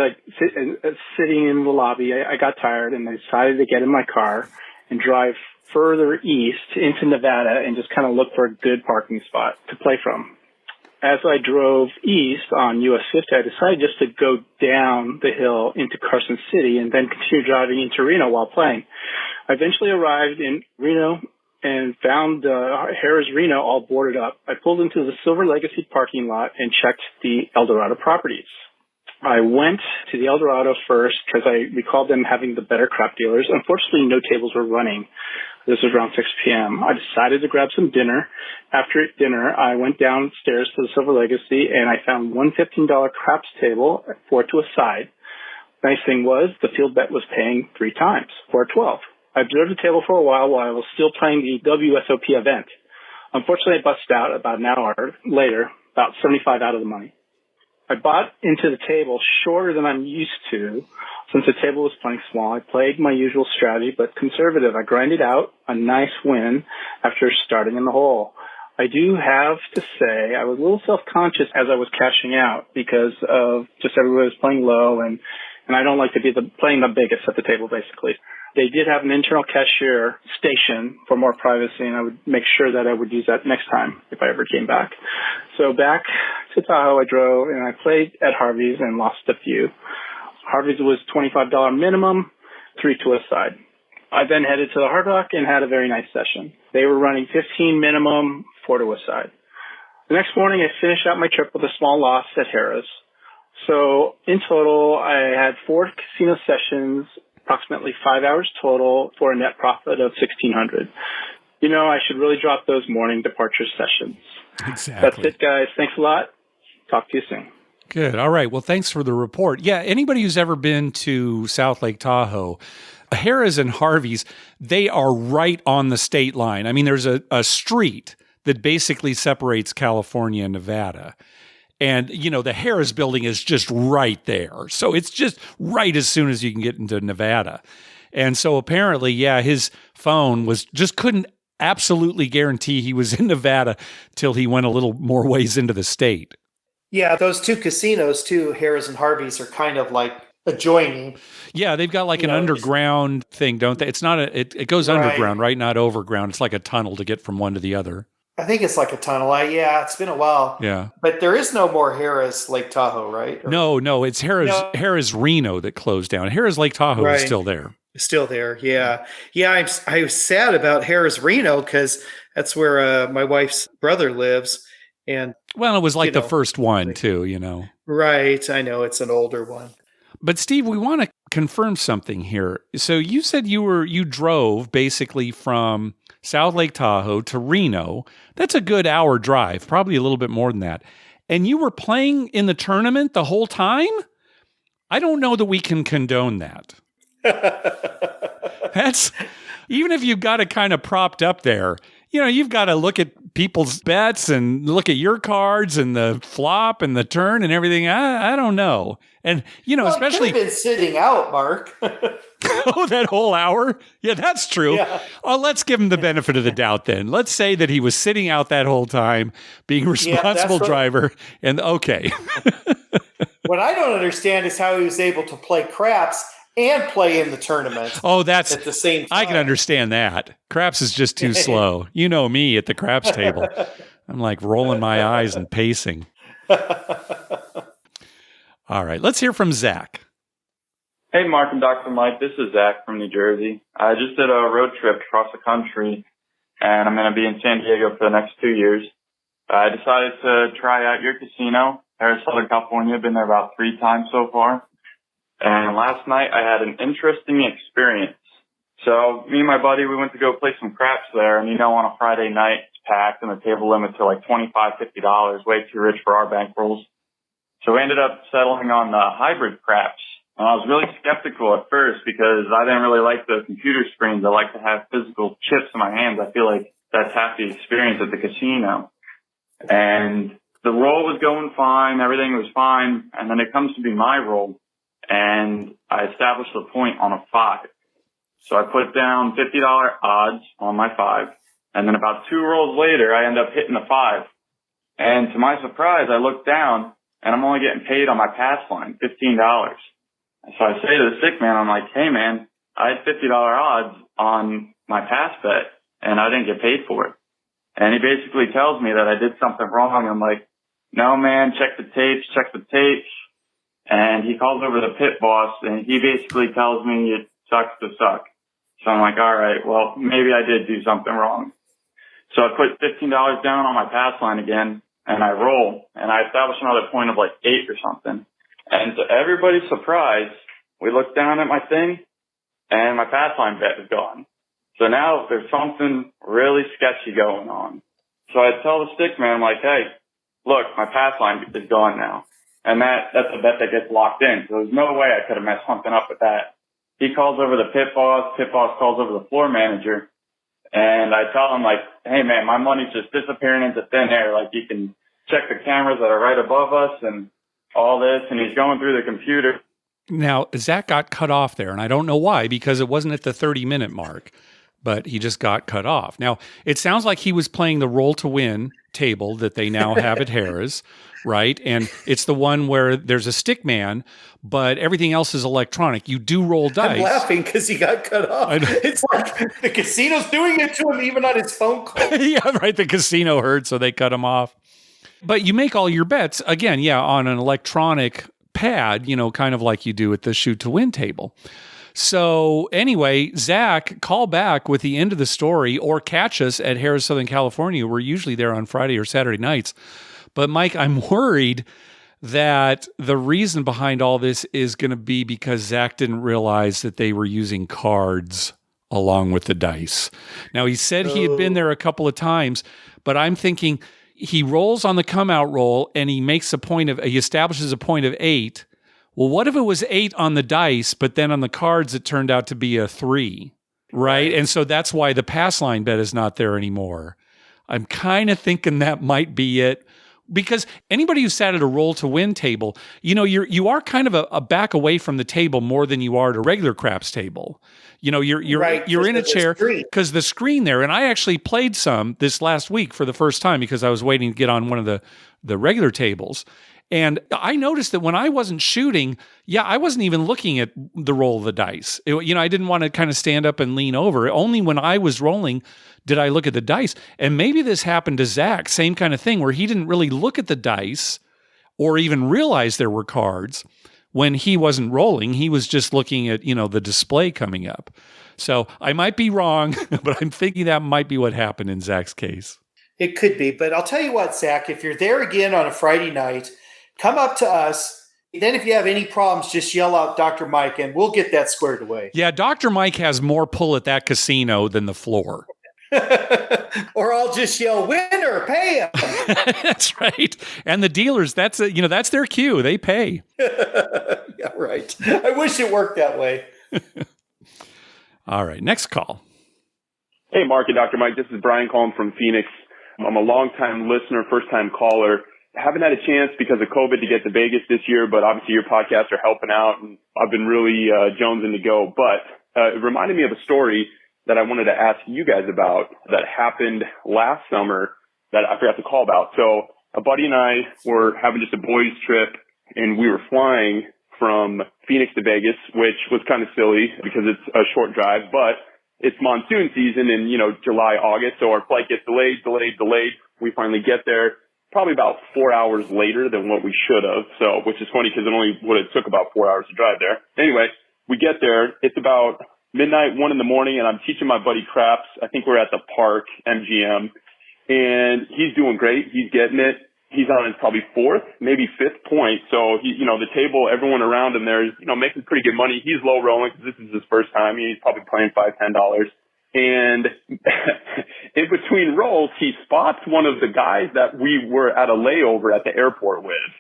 sitting in the lobby, I got tired and I decided to get in my car and drive further east into Nevada and just kind of look for a good parking spot to play from. As I drove east on US 50, I decided just to go down the hill into Carson City and then continue driving into Reno while playing. I eventually arrived in Reno and found Harrah's Reno all boarded up. I pulled into the Silver Legacy parking lot and checked the Eldorado properties. I went to the Eldorado first because I recalled them having the better crap dealers. Unfortunately, no tables were running. This was around 6 p.m. I decided to grab some dinner. After dinner, I went downstairs to the Silver Legacy, and I found one $15 craps table, 4 to a side. Nice thing was, the field bet was paying 3 times, 4-12. I observed the table for a while I was still playing the WSOP event. Unfortunately, I busted out about an hour later, about 75 out of the money. I bought into the table shorter than I'm used to. Since the table was playing small, I played my usual strategy, but conservative. I grinded out a nice win after starting in the hole. I do have to say I was a little self-conscious as I was cashing out because of just everybody was playing low, and I don't like to be playing the biggest at the table, basically. They did have an internal cashier station for more privacy, and I would make sure that I would use that next time if I ever came back. So back to Tahoe I drove, and I played at Harvey's and lost a few. Harvey's was $25 minimum, 3 to a side. I then headed to the Hard Rock and had a very nice session. They were running 15 minimum, 4 to a side. The next morning, I finished out my trip with a small loss at Harrah's. So in total, I had 4 casino sessions, approximately 5 hours total, for a net profit of $1,600. You know, I should really drop those morning departure sessions. Exactly. That's it, guys. Thanks a lot. Talk to you soon. Good. All right. Well, thanks for the report. Yeah, anybody who's ever been to South Lake Tahoe, Harrah's and Harvey's, they are right on the state line. I mean, there's a street that basically separates California and Nevada. And, you know, the Harrah's building is just right there. So it's just right as soon as you can get into Nevada. And so apparently, yeah, his phone couldn't absolutely guarantee he was in Nevada till he went a little more ways into the state. Yeah, those two casinos, too, Harrah's and Harvey's, are kind of like adjoining. Yeah, they've got like an underground thing, don't they? It's not it goes underground, right? Not overground. It's like a tunnel to get from one to the other. I think it's like a tunnel. It's been a while. Yeah. But there is no more Harrah's Lake Tahoe, right? No, it's Harrah's Reno that closed down. Harrah's Lake Tahoe is still there. Still there, yeah. Yeah, I was sad about Harrah's Reno because that's where my wife's brother lives. And well, it was like the first one too, you know. Right, I know it's an older one. But Steve, we want to confirm something here. So you said you drove basically from South Lake Tahoe to Reno. That's a good hour drive, probably a little bit more than that. And you were playing in the tournament the whole time? I don't know that we can condone that. That's even if you've got it kind of propped up there. You know, you've got to look at people's bets and look at your cards and the flop and the turn and everything. I don't know. And, you know, especially... It could have been sitting out, Mark. Oh, that whole hour? Yeah, that's true. Yeah. Oh, let's give him the benefit of the doubt then. Let's say that he was sitting out that whole time, being a responsible driver. And okay. What I don't understand is how he was able to play craps and play in the tournament. Oh, that's at the same time. I can understand that. Craps is just too slow. You know me at the craps table. I'm like rolling my eyes and pacing. All right, let's hear from Zach. Hey, Mark and Dr. Mike. This is Zach from New Jersey. I just did a road trip across the country, and I'm going to be in San Diego for the next 2 years. I decided to try out your casino, Harrah's, Southern California. I've been there about 3 times so far. And last night I had an interesting experience. So me and my buddy, we went to go play some craps there. And, you know, on a Friday night, it's packed and the table limits are like $25, $50, way too rich for our bankrolls. So we ended up settling on the hybrid craps. And I was really skeptical at first because I didn't really like the computer screens. I like to have physical chips in my hands. I feel like that's half the experience at the casino. And the roll was going fine. Everything was fine. And then it comes to be my roll. And I established a point on a 5. So I put down $50 odds on my 5. And then about 2 rolls later, I end up hitting the 5. And to my surprise, I look down and I'm only getting paid on my pass line, $15. So I say to the stick man, I'm like, hey man, I had $50 odds on my pass bet and I didn't get paid for it. And he basically tells me that I did something wrong. I'm like, no man, check the tapes. And he calls over the pit boss, and he basically tells me it sucks to suck. So I'm like, all right, well, maybe I did do something wrong. So I put $15 down on my pass line again, and I roll, and I establish another point of like 8 or something. And to everybody's surprise, we look down at my thing, and my pass line bet is gone. So now there's something really sketchy going on. So I tell the stick man, I'm like, hey, look, my pass line is gone now. And that's a bet that gets locked in. So there's no way I could have messed something up with that. He calls over the pit boss calls over the floor manager. And I tell him, like, hey, man, my money's just disappearing into thin air. Like, you can check the cameras that are right above us and all this. And he's going through the computer. Now, Zach got cut off there, and I don't know why, because it wasn't at the 30-minute mark, but he just got cut off. Now, it sounds like he was playing the roll to win table that they now have at Harrah's, right? And it's the one where there's a stick man, but everything else is electronic. You do roll dice. I'm laughing because he got cut off. It's like the casino's doing it to him even on his phone call. Yeah, right. The casino heard, so they cut him off. But you make all your bets, again, on an electronic pad, kind of like you do at the shoot to win table. So anyway, Zach, call back with the end of the story or catch us at Harrah's Southern California. We're usually there on Friday or Saturday nights. But Mike, I'm worried that the reason behind all this is going to be because Zach didn't realize that they were using cards along with the dice. Now, he said he had been there a couple of times, but I'm thinking he rolls on the come out roll and he establishes a point of 8. Well, what if it was 8 on the dice, but then on the cards it turned out to be a 3, right? And so that's why the pass line bet is not there anymore. I'm kind of thinking that might be it. Because anybody who sat at a roll to win table, you are kind of a back away from the table more than you are at a regular craps table. You're right, you're in a chair because the screen there. And I actually played some this last week for the first time because I was waiting to get on one of the regular tables. And I noticed that when I wasn't shooting, I wasn't even looking at the roll of the dice. I didn't want to kind of stand up and lean over. Only when I was rolling did I look at the dice. And maybe this happened to Zach, same kind of thing, where he didn't really look at the dice or even realize there were cards when he wasn't rolling. He was just looking at, the display coming up. So I might be wrong, but I'm thinking that might be what happened in Zach's case. It could be. But I'll tell you what, Zach, if you're there again on a Friday night, come up to us. Then if you have any problems, just yell out Dr. Mike and we'll get that squared away. Yeah, Dr. Mike has more pull at that casino than the floor. Or I'll just yell, winner, pay him. That's right. And the dealers, that's their cue. They pay. Yeah, right. I wish it worked that way. All right, next call. Hey, Mark and Dr. Mike. This is Brian calling from Phoenix. I'm a longtime listener, first-time caller. Haven't had a chance because of COVID to get to Vegas this year, but obviously your podcasts are helping out, and I've been really jonesing to go. But it reminded me of a story that I wanted to ask you guys about that happened last summer that I forgot to call about. So a buddy and I were having just a boys trip, and we were flying from Phoenix to Vegas, which was kind of silly because it's a short drive, but it's monsoon season in, July, August. So our flight gets delayed. We finally get there probably about 4 hours later than what we should have. So, which is funny because it only would have took about 4 hours to drive there. Anyway, we get there. It's about midnight, 1 a.m, and I'm teaching my buddy craps. I think we're at the park, MGM, and he's doing great. He's getting it. He's on his probably 4th, maybe 5th point. So he, the table, everyone around him there is, making pretty good money. He's low rolling because this is his first time. He's probably playing $5, $10. And in between rolls, he spots one of the guys that we were at a layover at the airport with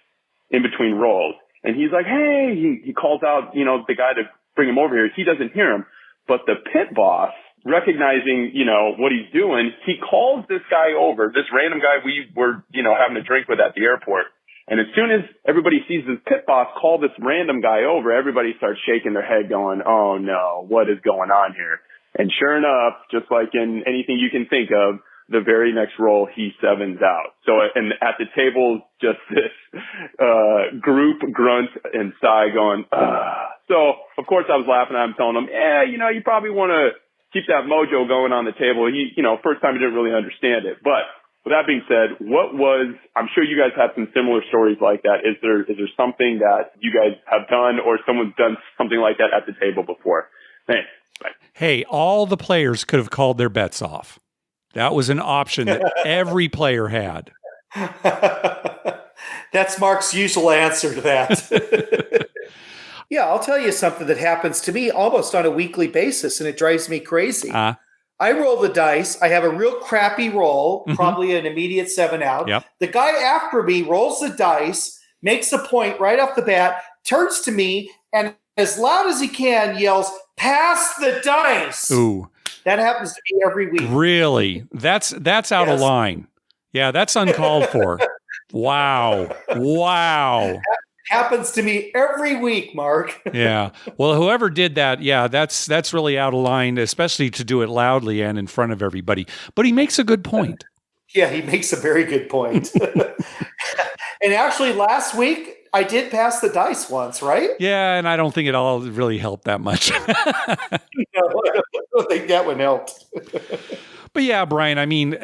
in between rolls. And he's like, hey, he calls out, the guy to bring him over here. He doesn't hear him. But the pit boss, recognizing, what he's doing, he calls this guy over, this random guy we were, having a drink with at the airport. And as soon as everybody sees this pit boss call this random guy over, everybody starts shaking their head going, oh no, what is going on here? And sure enough, just like in anything you can think of, the very next roll, he sevens out. So, and at the table, just this, group grunt and sigh going, So, of course, I was laughing. I'm telling him, you probably want to keep that mojo going on the table. He, first time he didn't really understand it. But with that being said, I'm sure you guys have some similar stories like that. Is there something that you guys have done or someone's done something like that at the table before? Thanks. Bye. Hey, all the players could have called their bets off. That was an option that every player had. That's Mark's usual answer to that. Yeah, I'll tell you something that happens to me almost on a weekly basis, and it drives me crazy. I roll the dice. I have a real crappy roll, probably an immediate 7 out. Yep. The guy after me rolls the dice, makes a point right off the bat, turns to me, and as loud as he can yells, "Pass the dice!" Ooh. That happens to me every week. Really? That's out of line. Yeah, that's uncalled for. Wow. Happens to me every week, Mark. Yeah. Well, whoever did that, yeah, that's really out of line, especially to do it loudly and in front of everybody. But he makes a good point. Yeah, he makes a very good point. And actually, last week, I did pass the dice once, right? Yeah, and I don't think it all really helped that much. No, I don't think that one helped. But yeah, Brian, I mean,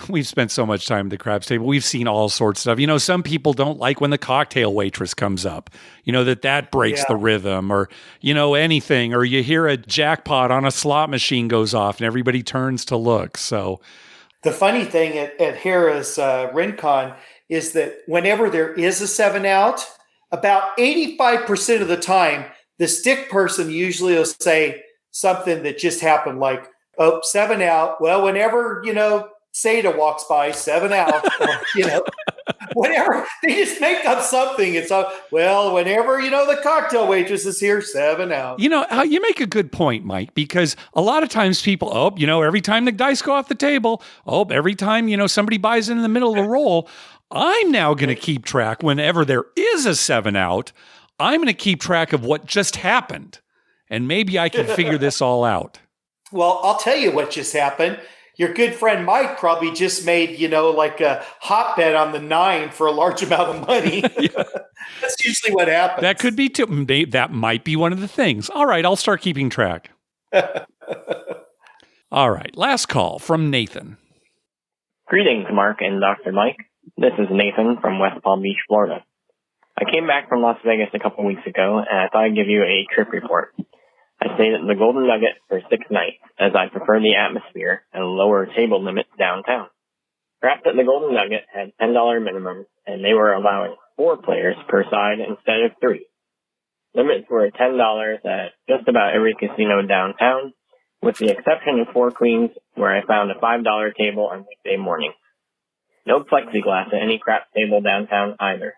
we've spent so much time at the craps table. We've seen all sorts of stuff. Some people don't like when the cocktail waitress comes up, that breaks the rhythm or, anything, or you hear a jackpot on a slot machine goes off and everybody turns to look. So the funny thing at Harrah's Rincon is that whenever there is a 7 out, about 85% of the time, the stick person usually will say something that just happened like, "Oh, 7 out. Well, whenever, Seda walks by, 7 out." Or, whatever. They just make up something. It's whenever, the cocktail waitress is here, 7 out. You make a good point, Mike, because a lot of times people, every time the dice go off the table, every time, somebody buys in the middle of the roll, I'm now going to keep track whenever there is a 7 out. I'm going to keep track of what just happened. And maybe I can figure this all out. Well, I'll tell you what just happened. Your good friend Mike probably just made, like a hot bet on the 9 for a large amount of money. That's usually what happens. That could be too. That might be one of the things. All right, I'll start keeping track. All right, last call from Nathan. Greetings, Mark and Dr. Mike. This is Nathan from West Palm Beach, Florida. I came back from Las Vegas a couple weeks ago, and I thought I'd give you a trip report. I stayed at the Golden Nugget for 6 nights, as I prefer the atmosphere and lower table limits downtown. Craps at the Golden Nugget had $10 minimums, and they were allowing 4 players per side instead of 3. Limits were $10 at just about every casino downtown, with the exception of Four Queens, where I found a $5 table on weekday mornings. No plexiglass at any craps table downtown either.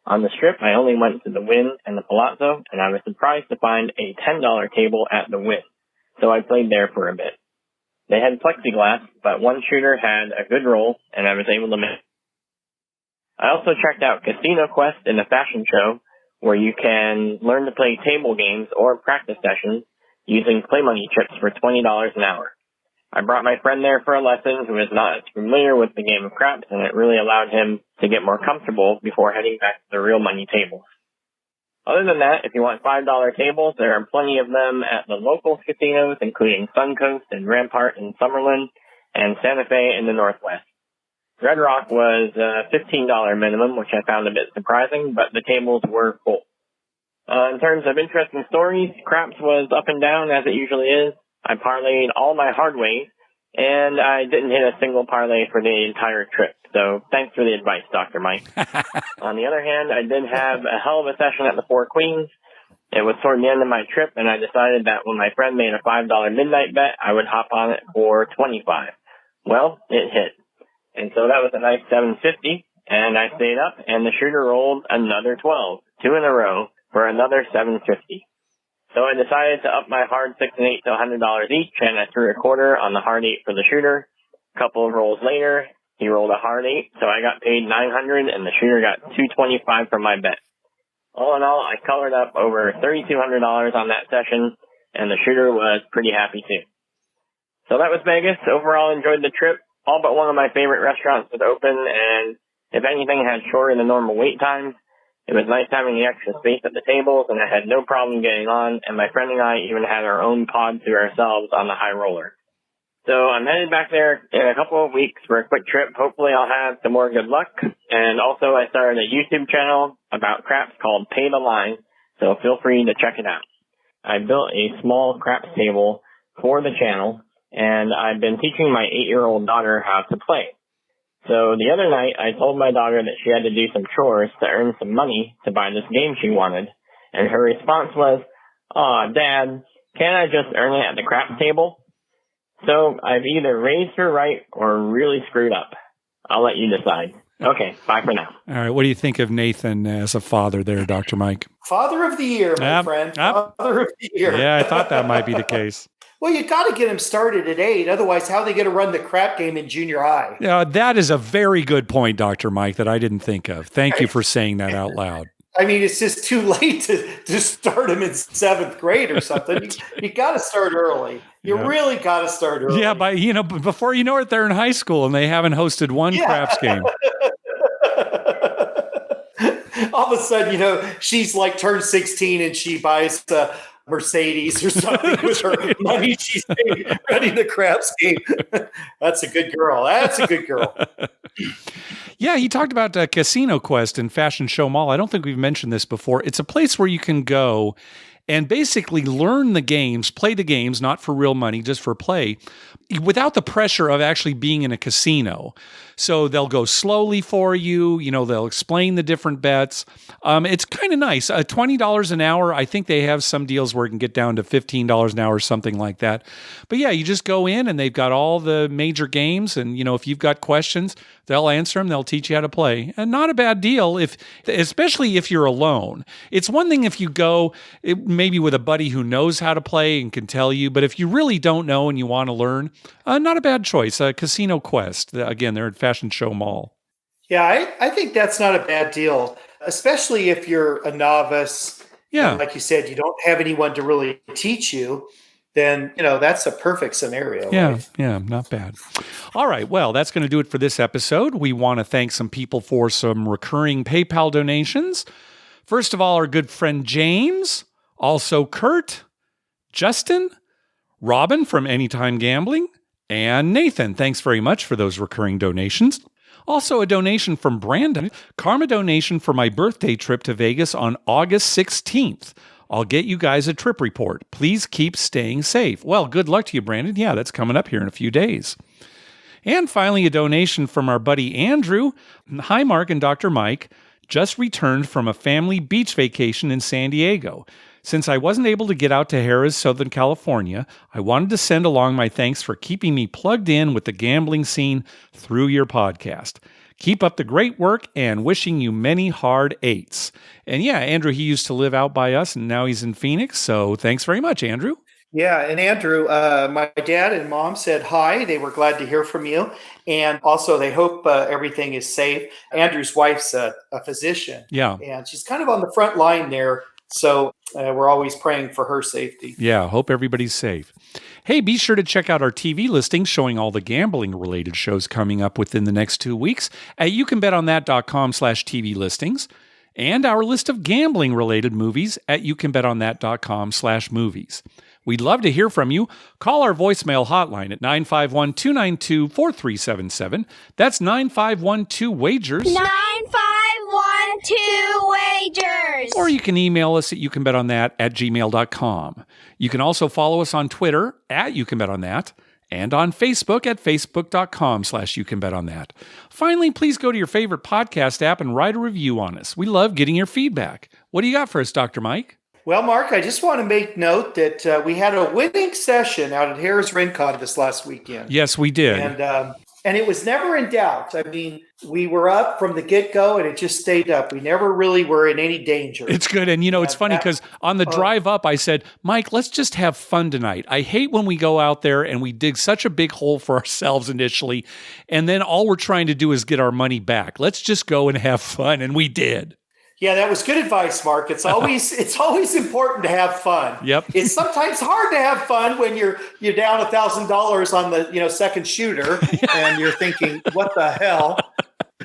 On the Strip, I only went to the Wynn and the Palazzo, and I was surprised to find a $10 table at the Wynn, so I played there for a bit. They had plexiglass, but one shooter had a good roll, and I was able to miss. I also checked out Casino Quest in the fashion show, where you can learn to play table games or practice sessions using play money chips for $20 an hour. I brought my friend there for a lesson who is not as familiar with the game of craps, and it really allowed him to get more comfortable before heading back to the real money tables. Other than that, if you want $5 tables, there are plenty of them at the local casinos, including Suncoast and Rampart in Summerlin and Santa Fe in the Northwest. Red Rock was a $15 minimum, which I found a bit surprising, but the tables were full. In terms of interesting stories, craps was up and down as it usually is. I parlayed all my hard ways, and I didn't hit a single parlay for the entire trip. So thanks for the advice, Dr. Mike. On the other hand, I did have a hell of a session at the Four Queens. It was toward the end of my trip, and I decided that when my friend made a $5 midnight bet, I would hop on it for $25. Well, it hit. And so that was a nice $750, and I stayed up, and the shooter rolled another 12, 2 in a row, for another $750. So I decided to up my hard 6 and 8 to $100 each, and I threw a quarter on the hard 8 for the shooter. A couple of rolls later, he rolled a hard 8, so I got paid $900, and the shooter got $225 for my bet. All in all, I colored up over $3,200 on that session, and the shooter was pretty happy too. So that was Vegas. Overall, enjoyed the trip. All but one of my favorite restaurants was open, and if anything, had shorter than normal wait times. It was nice having the extra space at the tables, and I had no problem getting on, and my friend and I even had our own pod to ourselves on the high roller. So I'm headed back there in a couple of weeks for a quick trip. Hopefully I'll have some more good luck. And also I started a YouTube channel about craps called Pay the Line, so feel free to check it out. I built a small craps table for the channel, and I've been teaching my 8-year-old daughter how to play. So the other night, I told my daughter that she had to do some chores to earn some money to buy this game she wanted, and her response was, "Aw, Dad, can't I just earn it at the craps table?" So I've either raised her right or really screwed up. I'll let you decide. Okay, bye for now. All right, what do you think of Nathan as a father there, Dr. Mike? Father of the year, my friend. Father of the year. Yeah, I thought that might be the case. Well, you got to get him started at 8. Otherwise, how are they going to run the crap game in junior high? Yeah, that is a very good point, Dr. Mike, that I didn't think of. Thank you for saying that out loud. I mean, it's just too late to start him in 7th grade or something. You got to start early. You really got to start early. Yeah, before you know it, they're in high school and they haven't hosted one craps game. All of a sudden, she's like turned 16 and she buys the Mercedes or something with her money she's running the craps game. That's a good girl. Yeah, he talked about Casino Quest and Fashion Show Mall. I don't think we've mentioned this before. It's a place where you can go and basically learn the games, play the games, not for real money, just for play, without the pressure of actually being in a casino. So they'll go slowly for you. They'll explain the different bets. It's kind of nice. $20 an hour. I think they have some deals where it can get down to $15 an hour or something like that. But yeah, you just go in and they've got all the major games. And, if you've got questions, they'll answer them. They'll teach you how to play. And not a bad deal, especially if you're alone. It's one thing if you go maybe with a buddy who knows how to play and can tell you. But if you really don't know and you want to learn, not a bad choice. Casino Quest. Again, they're at Fashion Show Mall. Yeah, I think that's not a bad deal, especially if you're a novice. Yeah. And like you said, you don't have anyone to really teach you. Then, that's a perfect scenario. Yeah, right? Yeah, not bad. All right, well, that's going to do it for this episode. We want to thank some people for some recurring PayPal donations. First of all, our good friend James, also Kurt, Justin, Robin from Anytime Gambling, and Nathan. Thanks very much for those recurring donations. Also, a donation from Brandon. Karma donation for my birthday trip to Vegas on August 16th. I'll get you guys a trip report. Please keep staying safe. Well, good luck to you, Brandon. Yeah, that's coming up here in a few days. And finally, a donation from our buddy Andrew. Hi, Mark and Dr. Mike. Just returned from a family beach vacation in San Diego. Since I wasn't able to get out to Harrah's, Southern California, I wanted to send along my thanks for keeping me plugged in with the gambling scene through your podcast. Keep up the great work and wishing you many hard 8s. And yeah, Andrew, he used to live out by us and now he's in Phoenix. So thanks very much, Andrew. Yeah. And Andrew, my dad and mom said hi. They were glad to hear from you. And also they hope everything is safe. Andrew's wife's a physician. Yeah. And she's kind of on the front line there. So we're always praying for her safety. Yeah. Hope everybody's safe. Hey, be sure to check out our TV listings showing all the gambling-related shows coming up within the next 2 weeks at youcanbetonThat.com/TV listings and our list of gambling-related movies at youcanbetonThat.com/movies. We'd love to hear from you. Call our voicemail hotline at 951-292-4377. That's 9512-WAGERS. 9512-WAGERS. Or you can email us at youcanbetonThat@gmail.com. You can also follow us on Twitter at YouCanBetOnThat and on Facebook at facebook.com/YouCanBetOnThat. Finally, please go to your favorite podcast app and write a review on us. We love getting your feedback. What do you got for us, Dr. Mike? Well, Mark, I just want to make note that we had a winning session out at Harrah's Rincon this last weekend. Yes, we did. And it was never in doubt. I mean, we were up from the get-go, and it just stayed up. We never really were in any danger. It's good. And, it's funny because on the drive up, I said, Mike, let's just have fun tonight. I hate when we go out there and we dig such a big hole for ourselves initially, and then all we're trying to do is get our money back. Let's just go and have fun. And we did. Yeah, that was good advice, Mark. It's always important to have fun. Yep. It's sometimes hard to have fun when you're down $1,000 on the second shooter and you're thinking, what the hell?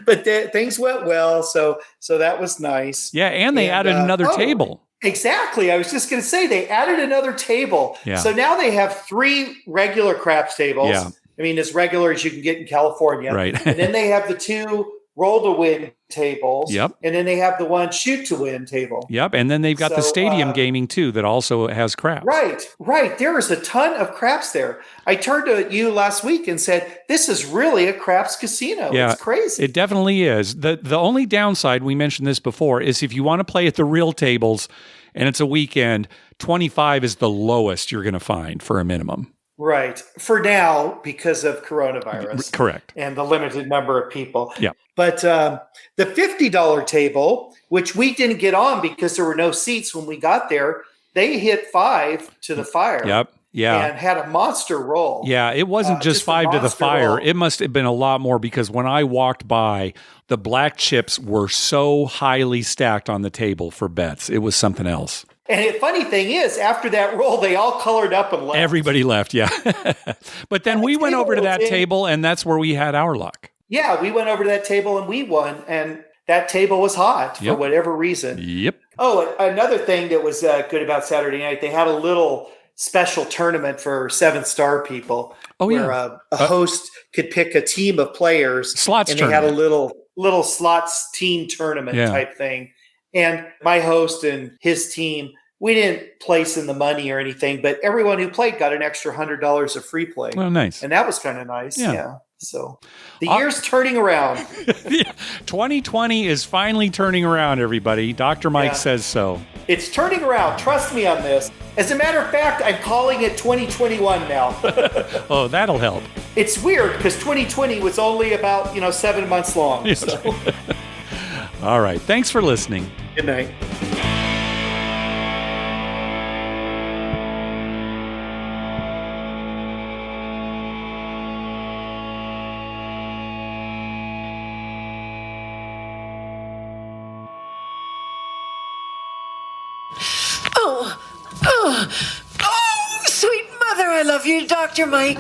But things went well, so that was nice. Yeah, and they added another table. Exactly. I was just going to say they added another table. Yeah. So now they have 3 regular craps tables. Yeah. I mean, as regular as you can get in California. Right. And then they have the 2 roll to win tables. Yep. And then they have the 1 shoot to win table. Yep. And then they've got the stadium gaming too that also has craps. Right. There is a ton of craps there. I turned to you last week and said, this is really a craps casino. Yeah, it's crazy. It definitely is. The only downside, we mentioned this before, is if you want to play at the real tables and it's a weekend, 25 is the lowest you're going to find for a minimum. Right. For now, because of coronavirus. Correct. And the limited number of people. Yeah. But the $50 table, which we didn't get on because there were no seats when we got there, they hit 5 to the fire. Yep. Yeah. And had a monster roll. Yeah, it wasn't just 5 to the fire. Roll. It must have been a lot more because when I walked by, the black chips were so highly stacked on the table for bets. It was something else. And the funny thing is, after that roll, they all colored up and left. Everybody left, yeah. But then we went over to that table, and that's where we had our luck. Yeah, we went over to that table, and we won. And that table was hot for whatever reason. Yep. Oh, another thing that was good about Saturday night, they had a little special tournament for 7-star people. Where a host could pick a team of players. Slots and tournament. They had a little slots team tournament type thing. And my host and his team, we didn't place in the money or anything, but everyone who played got an extra $100 of free play. Oh, nice. And that was kind of nice. Yeah. So the year's turning around. 2020 is finally turning around, everybody. Dr. Mike says so. It's turning around. Trust me on this. As a matter of fact, I'm calling it 2021 now. Oh, that'll help. It's weird because 2020 was only about, 7 months long. Yes. So. All right. Thanks for listening. Good night. Oh, sweet mother, I love you, Dr. Mike.